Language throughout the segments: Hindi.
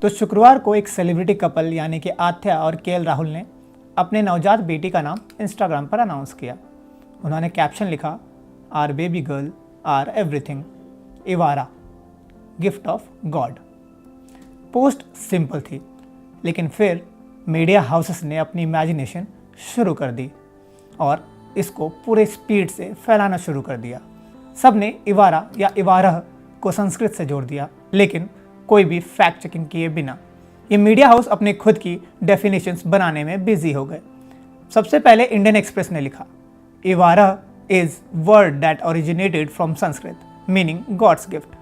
तो शुक्रवार को एक सेलिब्रिटी कपल यानी कि आथ्या और केएल राहुल ने अपने नवजात बेटी का नाम इंस्टाग्राम पर अनाउंस किया। उन्होंने कैप्शन लिखा, our baby girl our everything, Evaarah gift of God. Post simple थी, लेकिन फिर मीडिया हाउसेस ने अपनी इमेजिनेशन शुरू कर दी और इसको पूरे स्पीड से फैलाना शुरू कर दिया। सब ने इवारा या इवारह को संस्कृत से जोड़ दिया, लेकिन कोई भी फैक्ट चेकिंग किए बिना ये मीडिया हाउस अपने खुद की डेफिनेशंस बनाने में बिजी हो गए। सबसे पहले इंडियन एक्सप्रेस ने लिखा, Evaarah is word that originated from Sanskrit meaning God's gift.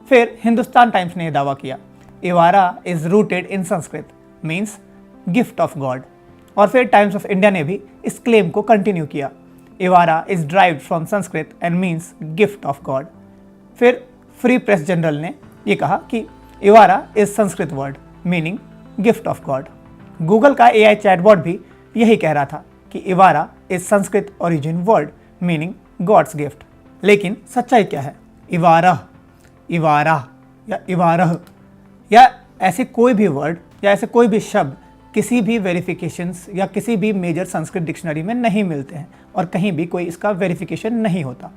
फिर हिंदुस्तान टाइम्स ने यह दावा किया, Evaarah is rooted in Sanskrit means gift of God. और फिर टाइम्स ऑफ इंडिया ने भी इस क्लेम को कंटिन्यू किया, Evaarah is derived from Sanskrit and means gift of God. फिर फ्री प्रेस जनरल ने यह कहा कि Evaarah is Sanskrit word meaning gift of God. Google का एआई चैटबॉट भी यही कह रहा था कि Evaarah is Sanskrit origin word meaning God's gift. लेकिन सच्चाई क्या है? इवारा या इवारह या ऐसे कोई भी वर्ड या ऐसे कोई भी शब्द किसी भी वेरिफिकेशंस या किसी भी मेजर संस्कृत डिक्शनरी में नहीं मिलते हैं और कहीं भी कोई इसका वेरिफिकेशन नहीं होता।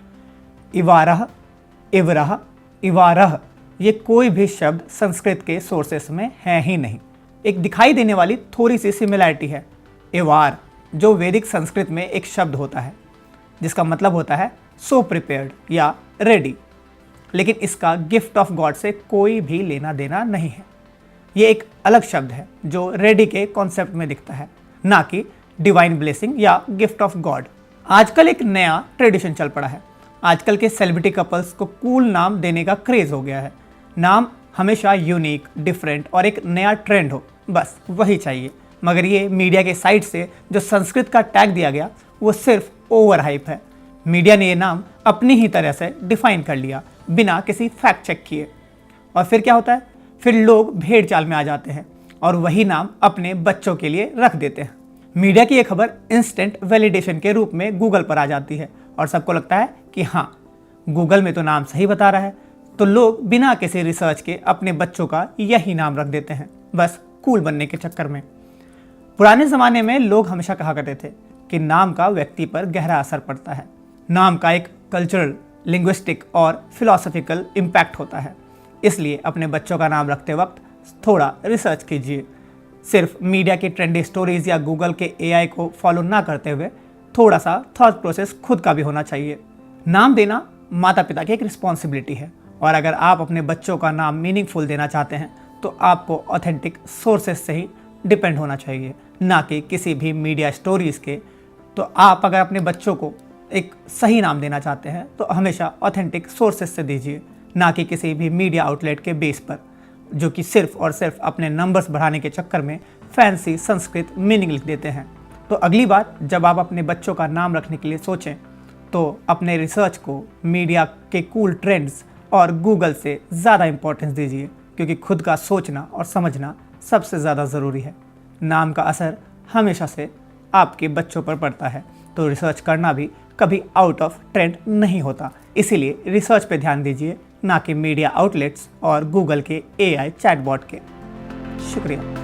इवारह, इवरह, इवारह ये कोई भी शब्द संस्कृत के सोर्सेस में है ही नहीं। एक दिखाई देने वाली थोड़ी सी सिमिलैरिटी है, इवार, जो वैदिक संस्कृत में एक शब्द होता है जिसका मतलब होता है सो प्रिपेयर्ड या रेडी, लेकिन इसका गिफ्ट ऑफ गॉड से कोई भी लेना देना नहीं है। ये एक अलग शब्द है जो रेडी के कॉन्सेप्ट में दिखता है, ना कि डिवाइन ब्लेसिंग या गिफ्ट ऑफ गॉड। आजकल एक नया ट्रेडिशन चल पड़ा है। आजकल के सेलिब्रिटी कपल्स को कूल नाम देने का क्रेज हो गया है। नाम हमेशा यूनिक, डिफरेंट और एक नया ट्रेंड हो, बस वही चाहिए। मगर ये मीडिया के साइड से जो संस्कृत का टैग दिया गया वो सिर्फ ओवर हाइप है। मीडिया ने ये नाम अपनी ही तरह से डिफाइन कर लिया बिना किसी फैक्ट चेक किए। और फिर क्या होता है? फिर लोग भेड़ चाल में आ जाते हैं और वही नाम अपने बच्चों के लिए रख देते हैं। मीडिया की ये खबर इंस्टेंट वैलिडेशन के रूप में गूगल पर आ जाती है और सबको लगता है कि हाँ, गूगल में तो नाम सही बता रहा है, तो लोग बिना किसी रिसर्च के अपने बच्चों का यही नाम रख देते हैं, बस कूल बनने के चक्कर में। पुराने ज़माने में लोग हमेशा कहा करते थे कि नाम का व्यक्ति पर गहरा असर पड़ता है। नाम का एक कल्चरल, लिंग्विस्टिक और फिलॉसफिकल इम्पैक्ट होता है। इसलिए अपने बच्चों का नाम रखते वक्त थोड़ा रिसर्च कीजिए। सिर्फ मीडिया की ट्रेंडी स्टोरीज या गूगल के एआई को फॉलो ना करते हुए थोड़ा सा थॉट प्रोसेस खुद का भी होना चाहिए। नाम देना माता पिता की एक रिस्पॉन्सिबिलिटी है, और अगर आप अपने बच्चों का नाम मीनिंगफुल देना चाहते हैं तो आपको ऑथेंटिक सोर्सेज से ही डिपेंड होना चाहिए, ना कि किसी भी मीडिया स्टोरीज़ के। तो आप अगर अपने बच्चों को एक सही नाम देना चाहते हैं तो हमेशा ऑथेंटिक सोर्सेज से दीजिए, ना कि किसी भी मीडिया आउटलेट के बेस पर, जो कि सिर्फ और सिर्फ अपने नंबर्स बढ़ाने के चक्कर में फैंसी संस्कृत मीनिंग लिख देते हैं। तो अगली बार जब आप अपने बच्चों का नाम रखने के लिए सोचें तो अपने रिसर्च को मीडिया के कूल ट्रेंड्स और गूगल से ज़्यादा इम्पोर्टेंस दीजिए, क्योंकि खुद का सोचना और समझना सबसे ज़्यादा ज़रूरी है। नाम का असर हमेशा से आपके बच्चों पर पड़ता है, तो रिसर्च करना भी कभी आउट ऑफ ट्रेंड नहीं होता। इसीलिए रिसर्च पे ध्यान दीजिए, ना कि मीडिया आउटलेट्स और गूगल के एआई चैटबॉट के। शुक्रिया।